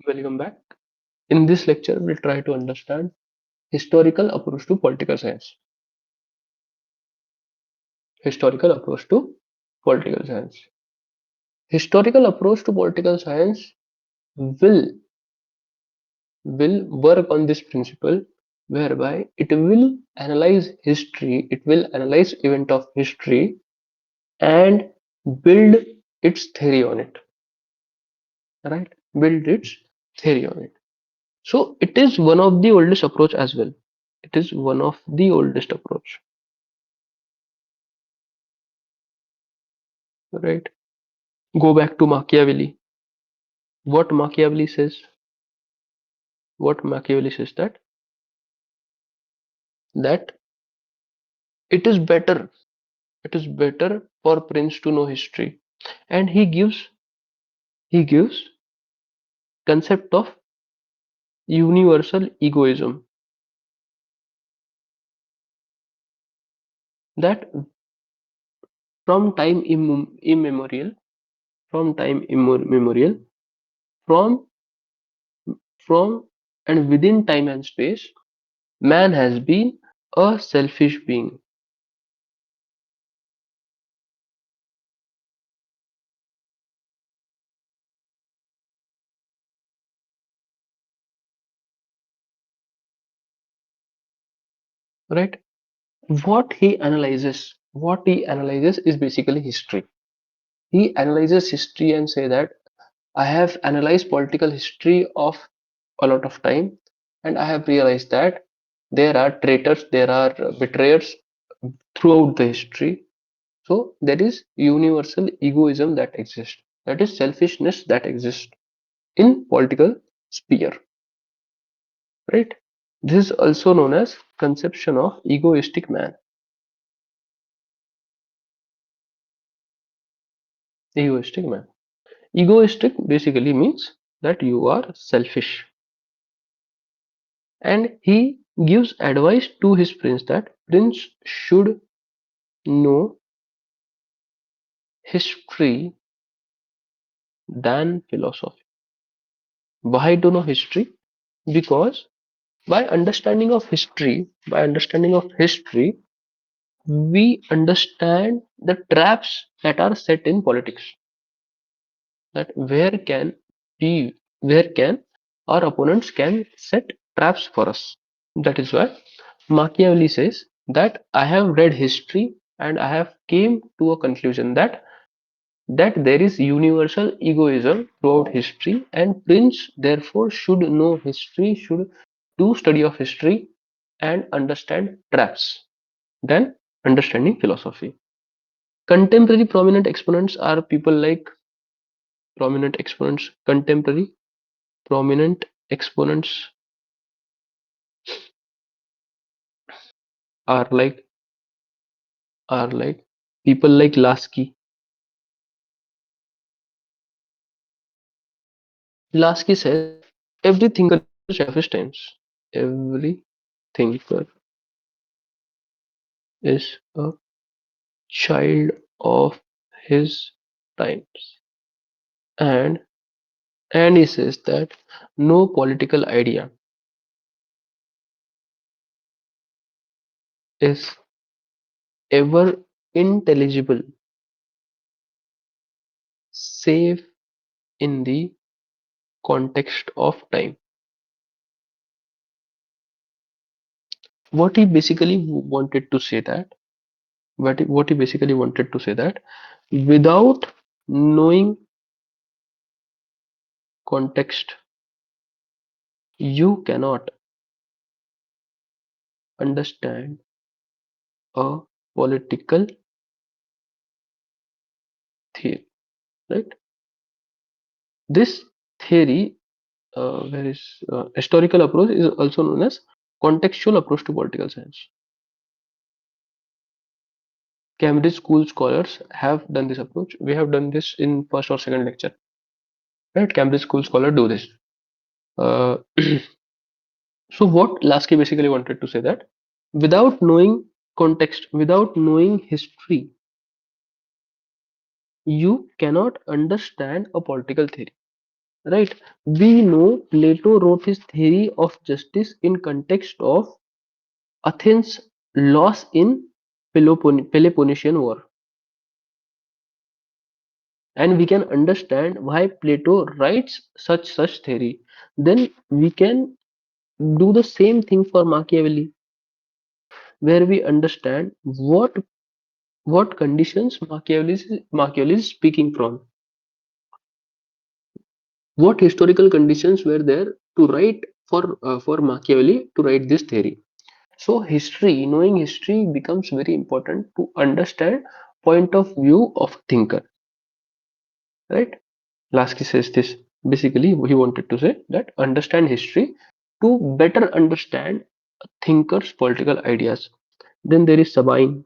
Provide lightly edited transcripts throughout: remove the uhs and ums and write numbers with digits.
welcome back. In this lecture, we'll try to understand historical approach to political science. Historical approach to political science. Historical approach to political science will will work on this principle whereby it will analyze history, it will analyze event of history and build its theory on it. Right? Build its theory on it. So it is one of the oldest approach as well. It is one of the oldest approach, right? Go back to Machiavelli. What Machiavelli says, what Machiavelli says that it is better, it is better for prince to know history, and he gives concept of universal egoism that from time immemorial, from time immemorial, from from and within time and space, man has been a selfish being, right? What he analyzes is basically history. He analyzes history and say that I have analyzed political history of a lot of time, and I have realized that there are traitors, there are betrayers throughout the history. So there is universal egoism that exists. That is selfishness that exists in political sphere, right? This is also known as conception of egoistic man. Egoistic man. Egoistic basically means that you are selfish. And he gives advice to his prince that prince should know history than philosophy. Why to know history? Because by understanding of history, we understand the traps that are set in politics. That where can our opponents can set traps for us. That is why Machiavelli says that I have read history and I have came to a conclusion that there is universal egoism throughout history, and prince therefore should know history, should do study of history and understand traps than understanding philosophy. Contemporary prominent exponents are people like prominent exponents. Contemporary prominent exponents are like are like people like Lasky. Lasky says every thinker is a child of his times. Every thinker is a child of his times. And and he says that no political idea is ever intelligible save in the context of time. What he basically wanted to say that what he basically wanted to say that without knowing context, you cannot understand a political theory, right? This theory, where is historical approach, is also known as contextual approach to political science. Cambridge school scholars have done this approach. We have done this in first or second lecture, right? Cambridge school scholar do this. Uh, so what Lasky basically wanted to say that without knowing context, without knowing history, you cannot understand a political theory, right? We know Plato wrote his theory of justice in context of Athens' loss in Peloponnesian War, and we can understand why Plato writes such theory. Then we can do the same thing for Machiavelli, where we understand what conditions Machiavelli is speaking from, what historical conditions were there to write for Machiavelli to write this theory. So knowing history becomes very important to understand point of view of thinker, right? Lasky says this. Basically, he wanted to say that understand history to better understand a thinker's political ideas. Then there is Sabine.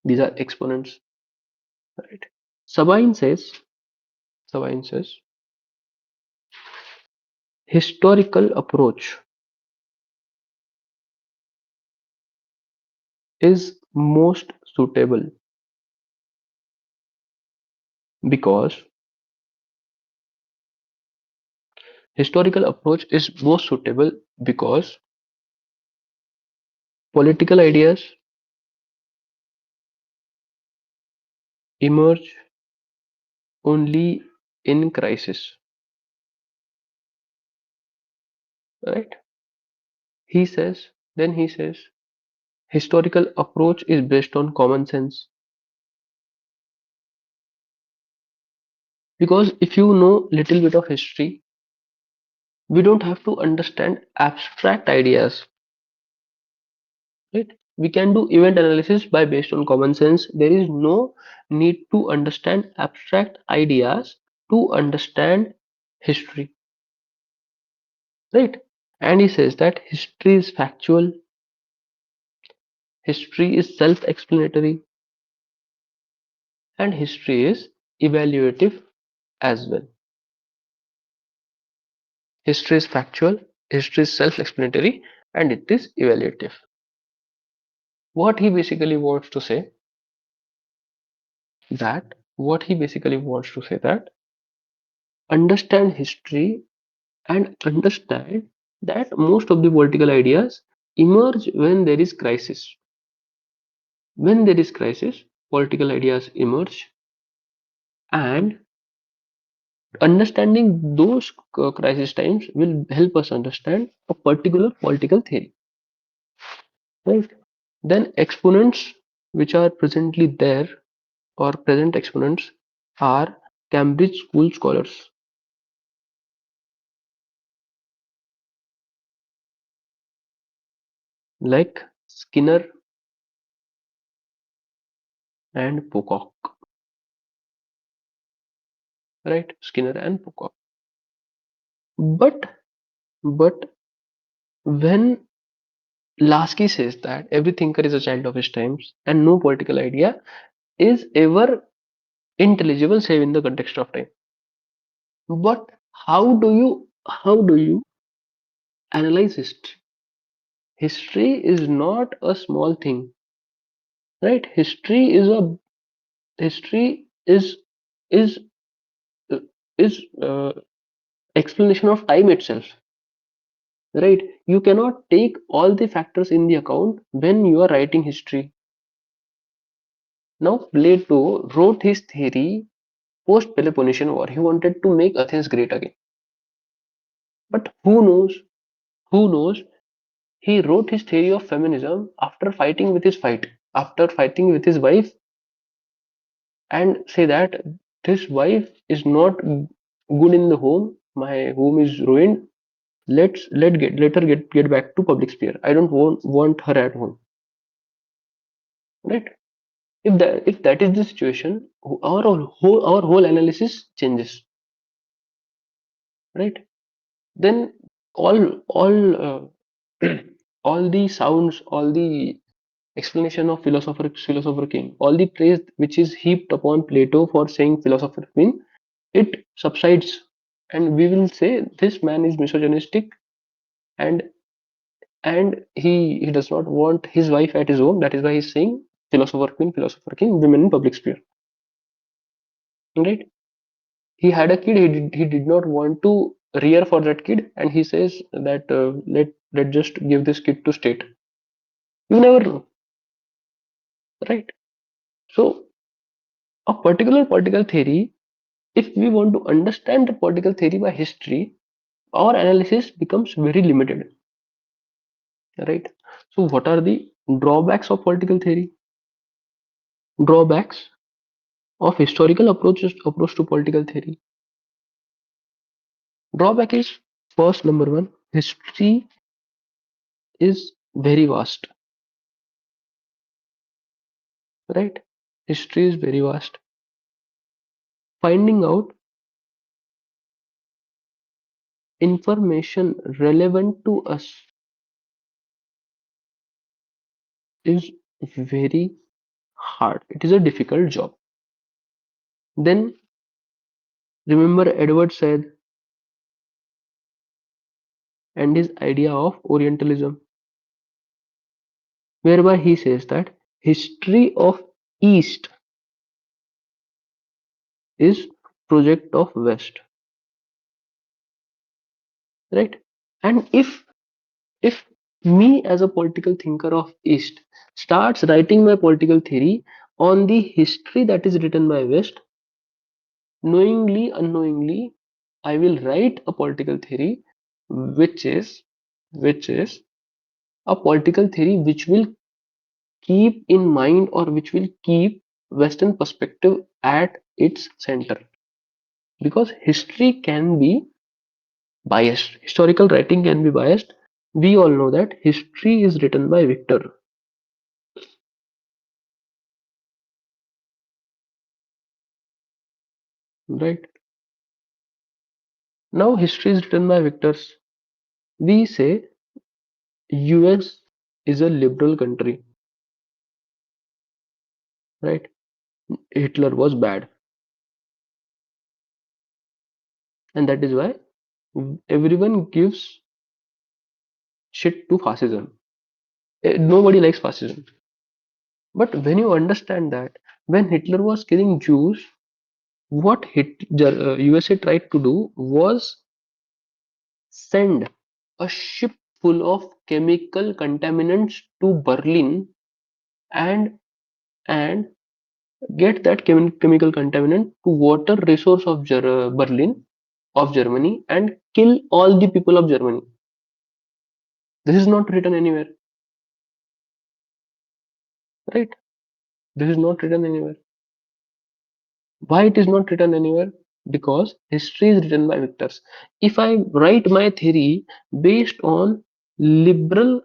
These are exponents, right? Sabine says, Sabine says, historical approach is most suitable because historical approach is most suitable because political ideas emerge only in crisis, right? He says, historical approach is based on common sense. Because if you know little bit of history, we don't have to understand abstract ideas, right? We can do event analysis by based on common sense. There is no need to understand abstract ideas to understand history, right? And he says that history is factual, history is self-explanatory, and history is evaluative as well. History is factual, history is self-explanatory, and it is evaluative. What he basically wants to say what he basically wants to say that understand history and understand that most of the political ideas emerge when there is crisis. When there is crisis, political ideas emerge, and understanding those crisis times will help us understand a particular political theory, right? Then exponents which are presently there or present exponents are Cambridge School scholars like Skinner and Pocock, right? Skinner and Pocock. But but when Lasky says that every thinker is a child of his times and no political idea is ever intelligible save in the context of time. But how do you analyze history? History is not a small thing, right? History is uh, is explanation of time itself, right? You cannot take all the factors in the account when you are writing history. Now Plato wrote his theory post Peloponnesian War. He wanted to make Athens great again. But who knows, he wrote his theory of feminism after fighting with his wife, and say that this wife is not good in the home. My home is ruined. Let her get back to public sphere. I don't want her at home, right? If that is the situation, our whole analysis changes, right? Then all all the sounds, all the explanation of philosopher king, all the praise which is heaped upon Plato for saying philosopher queen, it subsides, and we will say this man is misogynistic, and he does not want his wife at his home. That is why he's saying philosopher queen, philosopher king, women in public sphere, right? He had a kid. He did not want to rear for that kid, and he says that let just give this kid to state. You never know, right? So a particular political theory, if we want to understand the political theory by history, our analysis becomes very limited, right? So what are the drawbacks of political theory? Drawbacks of historical approach to political theory. Drawback is, first, number one, history is very vast, right? History is very vast. Finding out information relevant to us is very hard. It is a difficult job. Then remember Edward said and his idea of Orientalism, whereby he says that history of East is project of West, right? And if me as a political thinker of East starts writing my political theory on the history that is written by West, knowingly, unknowingly, I will write a political theory which is which is a political theory which will keep in mind, or which will keep Western perspective at its center. Because history can be biased, historical writing can be biased. We all know that history is written by Victor, right? Now history is written by Victors. We say US is a liberal country, right? Hitler was bad, and that is why everyone gives shit to fascism. Nobody likes fascism. But when you understand that when Hitler was killing Jews, what USA tried to do was send a ship full of chemical contaminants to Berlin, and and get that chemical contaminant to water resource of Berlin, of Germany, and kill all the people of Germany. This is not written anywhere, right? This is not written anywhere. Why it is not written anywhere? Because history is written by victors. If I write my theory based on liberal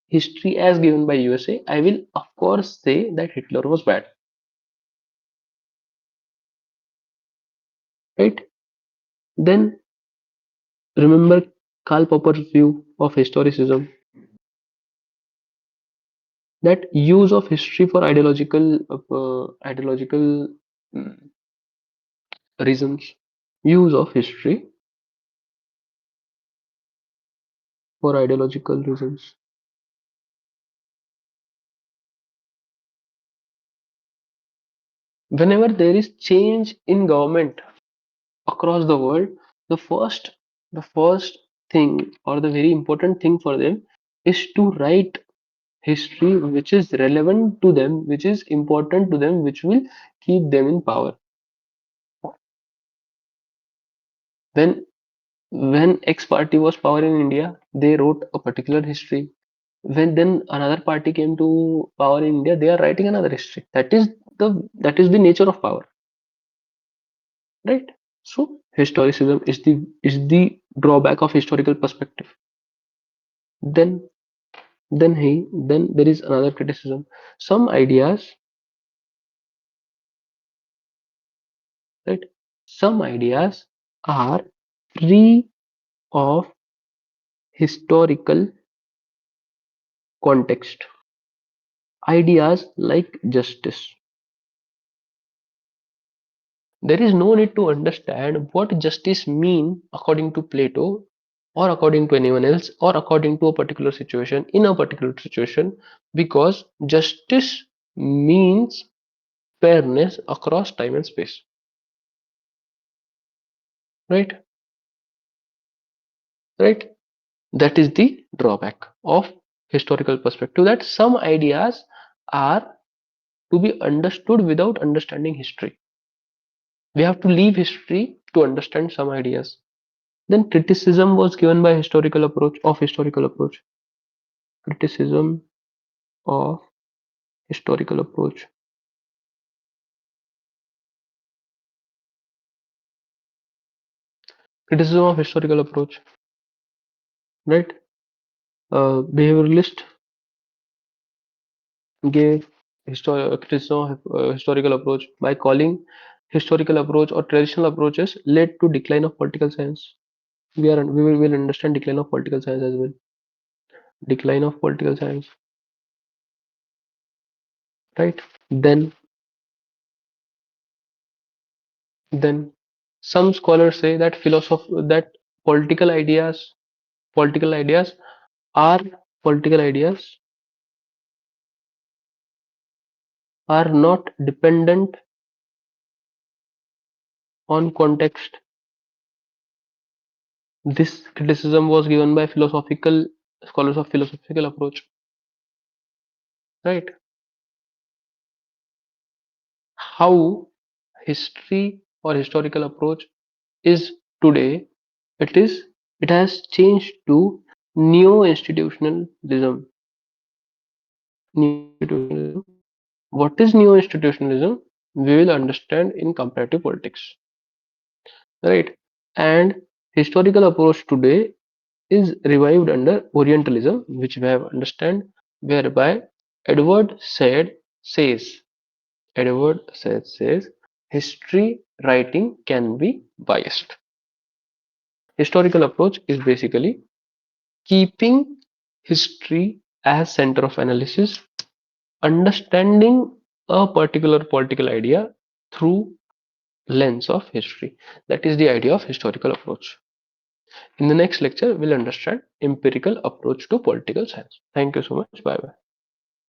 history as given by USA, I will of course say that Hitler was bad, right? Then remember Karl Popper's view of historicism, that use of history for ideological mm, reasons. Use of history for ideological reasons. Whenever there is change in government across the world, the first thing, or the very important thing for them, is to write history which is relevant to them, which is important to them, which will keep them in power. When when X party was power in India, they wrote a particular history. When then another party came to power in India, they are writing another history. That is the nature of power, right? So historicism is the drawback of historical perspective. Then then there is another criticism. Some ideas, right? Some ideas are free of historical context. Ideas like justice. There is no need to understand what justice mean according to Plato, or according to anyone else, or according to a particular situation, in a particular situation, because justice means fairness across time and space. right? Right? That is the drawback of historical perspective, that some ideas are to be understood without understanding history. We have to leave history to understand some ideas. Then criticism was given by historical approach. Criticism of historical approach. Criticism of historical approach, right? Behavioralist gave criticism of historical approach by calling historical approach or traditional approaches led to decline of political science. We will understand decline of political science as well. Decline of political science, right? Then then some scholars say that political ideas political ideas are political ideas are not dependent on context. This criticism was given by philosophical scholars of philosophical approach, right? How history or historical approach is today, it is it has changed to neo-institutionalism. Neo-institutionalism. What is neo-institutionalism? We will understand in comparative politics, right? And historical approach today is revived under Orientalism, which we have understand, whereby Edward said says says history writing can be biased. Historical approach is basically keeping history as center of analysis, understanding a particular political idea through lens of history. That is the idea of historical approach. In the next lecture, we'll understand empirical approach to political science. Thank you so much. Bye bye.